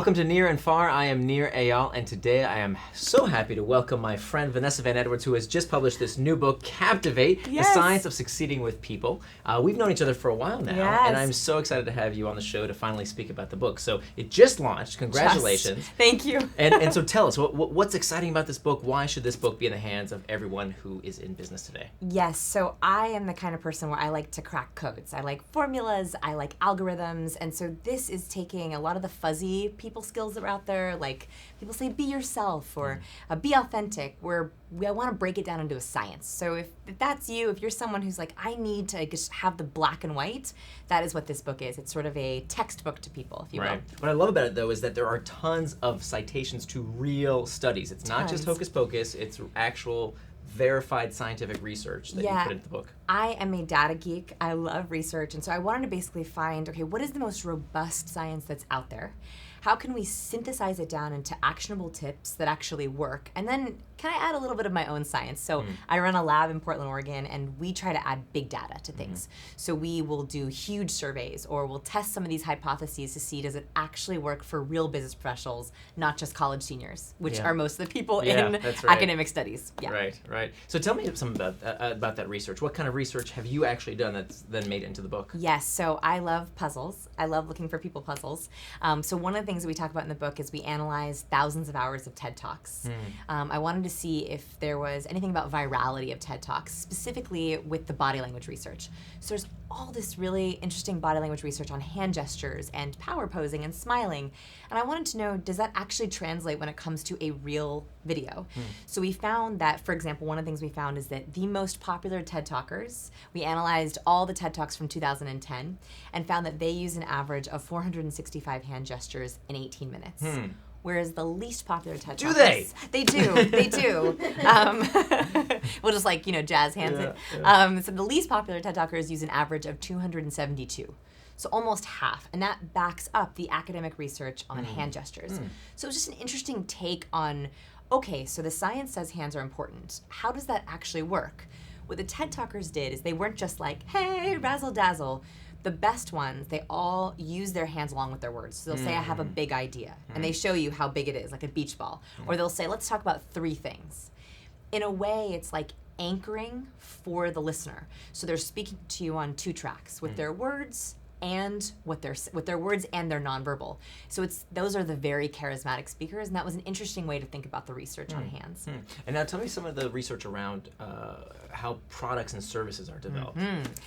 Welcome to Near and Far. I am Nir Eyal, and today I am so happy to welcome my friend Vanessa Van Edwards, who has just published this new book, Captivate, Yes. The Science of Succeeding with People. We've known each other for a while now, Yes. and I'm so excited to have you on the show to finally speak about the book. So it just launched. Congratulations. Thank you. And so tell us, what's exciting about this book? Why should this book be in the hands of everyone who is in business today? Yes, so I am the kind of person where I like to crack codes. I like formulas, I like algorithms, and so this is taking a lot of the fuzzy people skills that are out there, like people say be yourself or be authentic, where I want to break it down into a science. So if that's you, if you're someone who's like, I need to just have the black and white, that is what this book is. It's sort of a textbook to people, if you will. What I love about it, though, is that there are tons of citations to real studies. It's not just hocus pocus, it's actual verified scientific research that you put into the book. I am a data geek. I love research, and so I wanted to basically find, okay, what is the most robust science that's out there? How can we synthesize it down into actionable tips that actually work? And then can I add a little bit of my own science? So I run a lab in Portland, Oregon, and we try to add big data to things. So we will do huge surveys, or we'll test some of these hypotheses to see, does it actually work for real business professionals, not just college seniors, which are most of the people in academic studies. Right. So tell me some about that research. What kind of research have you actually done that's then made it into the book? Yes, so I love puzzles. I love looking for people puzzles. So one of the things that we talk about in the book is we analyze thousands of hours of TED Talks. I wanted to see if there was anything about virality of TED Talks, specifically with the body language research. So there's all this really interesting body language research on hand gestures and power posing and smiling. And I wanted to know, does that actually translate when it comes to a real video? So we found that, for example, one of the things we found is that the most popular TED Talkers, we analyzed all the TED Talks from 2010 and found that they use an average of 465 hand gestures in 18 minutes. Whereas the least popular TED Talkers... Do they? They do. We'll just jazz hands it. So the least popular TED Talkers use an average of 272. So almost half. And that backs up the academic research on hand gestures. So it's just an interesting take on, okay, so the science says hands are important. How does that actually work? What the TED Talkers did is they weren't just like, hey, razzle dazzle. The best ones, they all use their hands along with their words. So they'll say, I have a big idea. And they show you how big it is, like a beach ball. Or they'll say, let's talk about 3 things. In a way, it's like anchoring for the listener. So they're speaking to you on 2 tracks with their words and with their words and their nonverbal. So those are the very charismatic speakers, and that was an interesting way to think about the research on hands. And now tell me some of the research around how products and services are developed.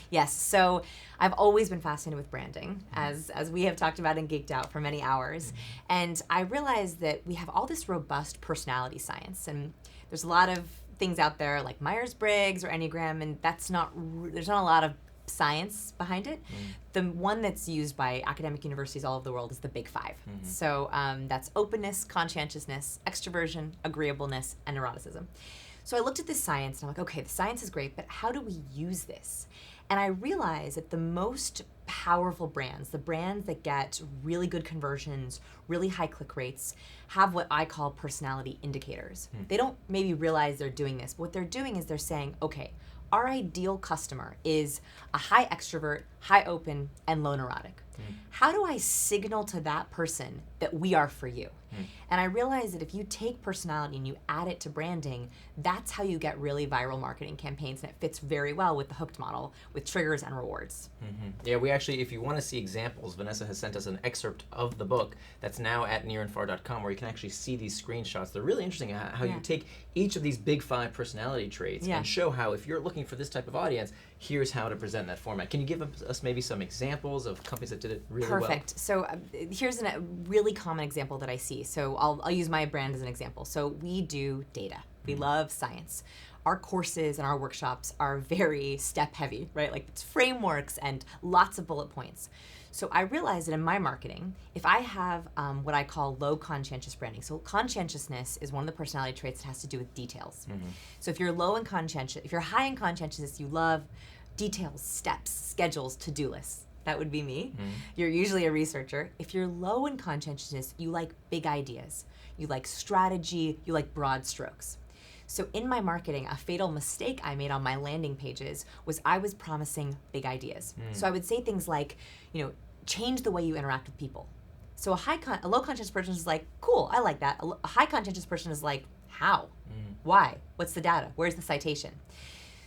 Yes, so I've always been fascinated with branding, as we have talked about and geeked out for many hours. And I realized that we have all this robust personality science, and there's a lot of things out there like Myers-Briggs or Enneagram, and there's not a lot of science behind it. The one that's used by academic universities all over the world is the Big 5. So that's openness, conscientiousness, extroversion, agreeableness, and neuroticism. So I looked at this science and I'm like, okay, the science is great, but how do we use this? And I realized that the most powerful brands, the brands that get really good conversions, really high click rates, have what I call personality indicators. They don't maybe realize they're doing this, but what they're doing is they're saying, okay, our ideal customer is a high extrovert, high open, and low neurotic. How do I signal to that person that we are for you? And I realized that if you take personality and you add it to branding, that's how you get really viral marketing campaigns, and it fits very well with the hooked model with triggers and rewards. Yeah, we actually, if you want to see examples, Vanessa has sent us an excerpt of the book that's now at nearandfar.com, where you can actually see these screenshots. They're really interesting how you take each of these big 5 personality traits and show how, if you're looking for this type of audience, here's how to present that format. Can you give us maybe some examples of companies that did it really well? Perfect. So here's a really common example that I see. So I'll use my brand as an example. So we do data. We love science. Our courses and our workshops are very step heavy, right? Like it's frameworks and lots of bullet points. So I realized that in my marketing, if I have what I call low conscientious branding, so conscientiousness is one of the personality traits that has to do with details. So if you're low in conscientious, if you're high in conscientiousness, you love details, steps, schedules, to-do lists. That would be me. You're usually a researcher. If you're low in conscientiousness, you like big ideas. You like strategy. You like broad strokes. So in my marketing, a fatal mistake I made on my landing pages was I was promising big ideas. So I would say things like, change the way you interact with people. So a low conscientious person is like, cool, I like that. A high conscientious person is like, how? Why? What's the data? Where's the citation?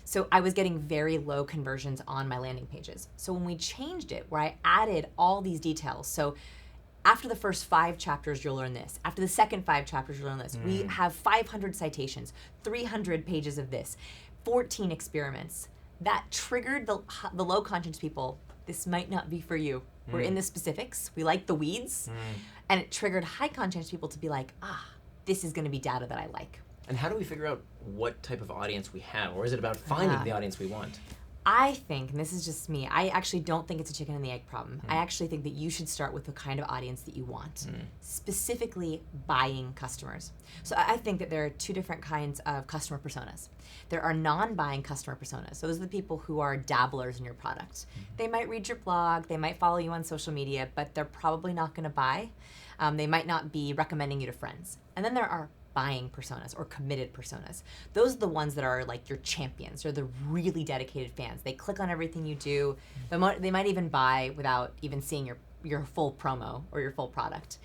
So I was getting very low conversions on my landing pages. So when we changed it, where I added all these details, so after the first 5 chapters, you'll learn this. After the second 5 chapters, you'll learn this. We have 500 citations, 300 pages of this, 14 experiments. That triggered the low conscience people. This might not be for you. We're in the specifics. We like the weeds. And it triggered high conscience people to be like, this is going to be data that I like. And how do we figure out what type of audience we have? Or is it about finding the audience we want? I think, and this is just me, I actually don't think it's a chicken and the egg problem. I actually think that you should start with the kind of audience that you want, specifically buying customers. So I think that there are 2 different kinds of customer personas. There are non-buying customer personas. So those are the people who are dabblers in your product. They might read your blog, they might follow you on social media, but they're probably not going to buy. They might not be recommending you to friends. And then there are buying personas or committed personas. Those are the ones that are like your champions. They're the really dedicated fans. They click on everything you do. They might even buy without even seeing your full promo or your full product.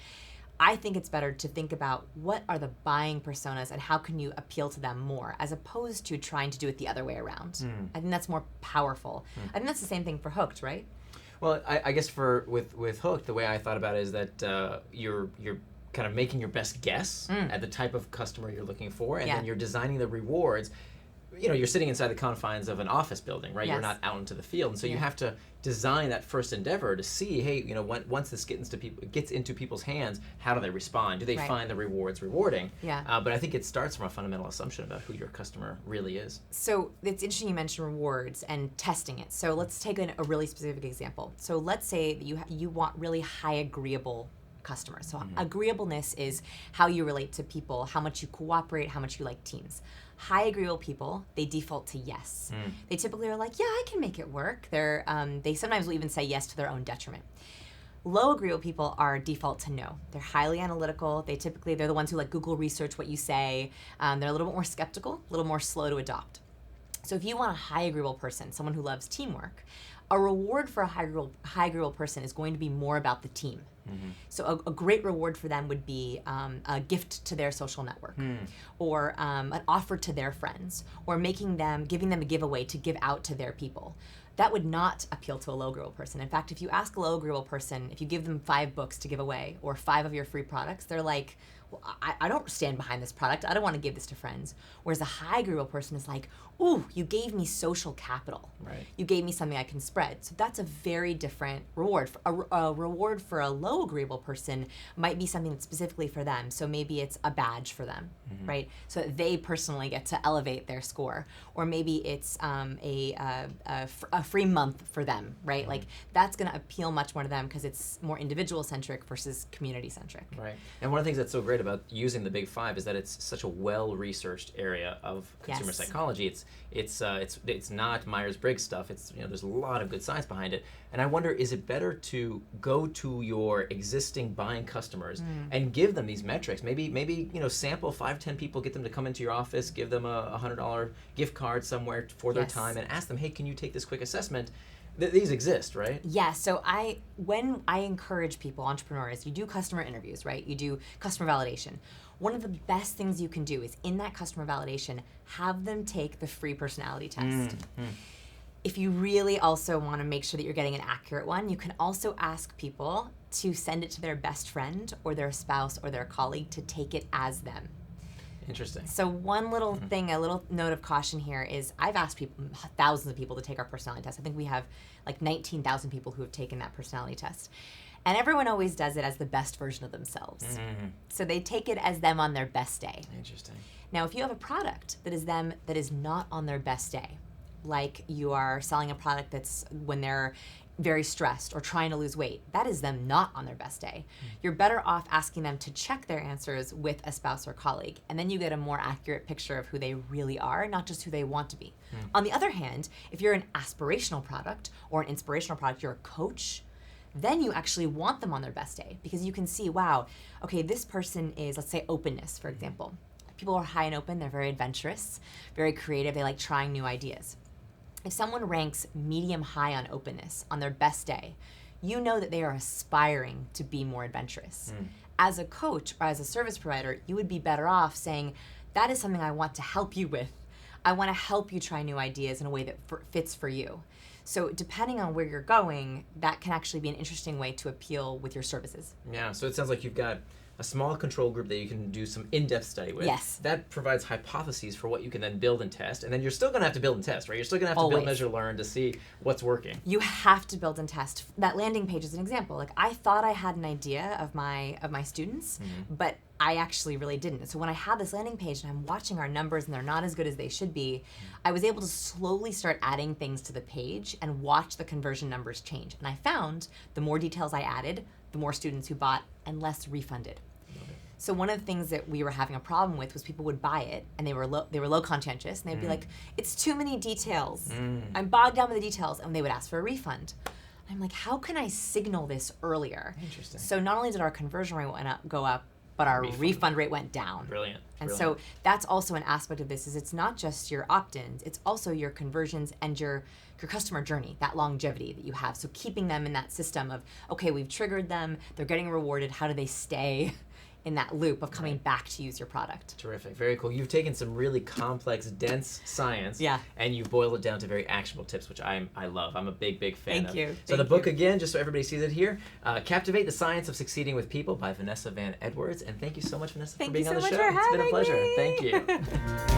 I think it's better to think about what are the buying personas and how can you appeal to them more, as opposed to trying to do it the other way around. I think that's more powerful. I think that's the same thing for Hooked, right? Well, I guess with Hooked, the way I thought about it is that you're kind of making your best guess at the type of customer you're looking for, and then you're designing the rewards. You know, you're sitting inside the confines of an office building, right? You're not out into the field, and so you have to design that first endeavor to see, hey, you know, once this gets into people's hands, how do they respond? Do they find the rewards rewarding? But I think it starts from a fundamental assumption about who your customer really is. So it's interesting you mentioned rewards and testing it. So let's take a really specific example. So let's say that you want really high agreeable customers. So agreeableness is how you relate to people, how much you cooperate, how much you like teams. High agreeable people, they default to yes. They typically are like, yeah, I can make it work. They sometimes will even say yes to their own detriment. Low agreeable people are default to no. They're highly analytical. They're the ones who like Google research what you say. They're a little bit more skeptical, a little more slow to adopt. So if you want a high agreeable person, someone who loves teamwork, a reward for a high agreeable person is going to be more about the team. So a great reward for them would be a gift to their social network, or an offer to their friends, or giving them a giveaway to give out to their people. That would not appeal to a low agreeable person. In fact, if you ask a low agreeable person, if you give them 5 books to give away or 5 of your free products, they're like, well, I don't stand behind this product. I don't want to give this to friends. Whereas a high agreeable person is like, ooh, you gave me social capital. Right. You gave me something I can spread. So that's a very different reward. A reward for a low agreeable person might be something that's specifically for them. So maybe it's a badge for them, right? So that they personally get to elevate their score. Or maybe it's a free month for them, right? Like that's going to appeal much more to them because it's more individual-centric versus community-centric. Right. And one of the things that's so great about using the Big Five is that it's such a well-researched area of consumer psychology. It's not Myers-Briggs stuff. There's a lot of good science behind it. And I wonder, is it better to go to your existing buying customers and give them these metrics? Maybe sample 5-10 people, get them to come into your office, give them a $100 gift card somewhere for their time, and ask them, hey, can you take this quick assessment? These exist, right? Yeah, so when I encourage people, entrepreneurs, you do customer interviews, right? You do customer validation. One of the best things you can do is in that customer validation, have them take the free personality test. If you really also want to make sure that you're getting an accurate one, you can also ask people to send it to their best friend or their spouse or their colleague to take it as them. Interesting. So one little thing, a little note of caution here is I've asked thousands of people to take our personality test. I think we have like 19,000 people who have taken that personality test. And everyone always does it as the best version of themselves. So they take it as them on their best day. Interesting. Now, if you have a product that is them that is not on their best day, like you are selling a product that's when they're very stressed or trying to lose weight, that is them not on their best day. You're better off asking them to check their answers with a spouse or colleague, and then you get a more accurate picture of who they really are, not just who they want to be. On the other hand, if you're an aspirational product or an inspirational product, you're a coach, then you actually want them on their best day because you can see, wow, okay, this person is, let's say, openness, for example. People are high and open, they're very adventurous, very creative, they like trying new ideas. If someone ranks medium high on openness on their best day, you know that they are aspiring to be more adventurous. As a coach or as a service provider, you would be better off saying, that is something I want to help you with. I want to help you try new ideas in a way that fits for you. So depending on where you're going, that can actually be an interesting way to appeal with your services. Yeah, so it sounds like you've got a small control group that you can do some in-depth study with. Yes. That provides hypotheses for what you can then build and test. And then you're still going to have to build and test, right? You're still going to have to build, measure, learn to see what's working. You have to build and test. That landing page is an example. Like, I thought I had an idea of my students, but I actually really didn't. And so when I had this landing page and I'm watching our numbers and they're not as good as they should be, I was able to slowly start adding things to the page and watch the conversion numbers change. And I found the more details I added, the more students who bought and less refunded. So one of the things that we were having a problem with was people would buy it and they were low conscientious and they'd be like, it's too many details. I'm bogged down with the details, and they would ask for a refund. I'm like, how can I signal this earlier? Interesting. So not only did our conversion rate go up, but our refund rate went down. Brilliant. And so that's also an aspect of this, is it's not just your opt-ins, it's also your conversions and your customer journey, that longevity that you have. So keeping them in that system of, okay, we've triggered them, they're getting rewarded, how do they stay in that loop of coming back to use your product? Terrific. Very cool. You've taken some really complex, dense science, and you boil it down to very actionable tips, which I love. I'm a big fan of. Thank you. So the book, again, just so everybody sees it here, Captivate, The Science of Succeeding with People by Vanessa Van Edwards. And thank you so much, Vanessa, for being on the show. Thank you so much for having me. It's been a pleasure. Thank you.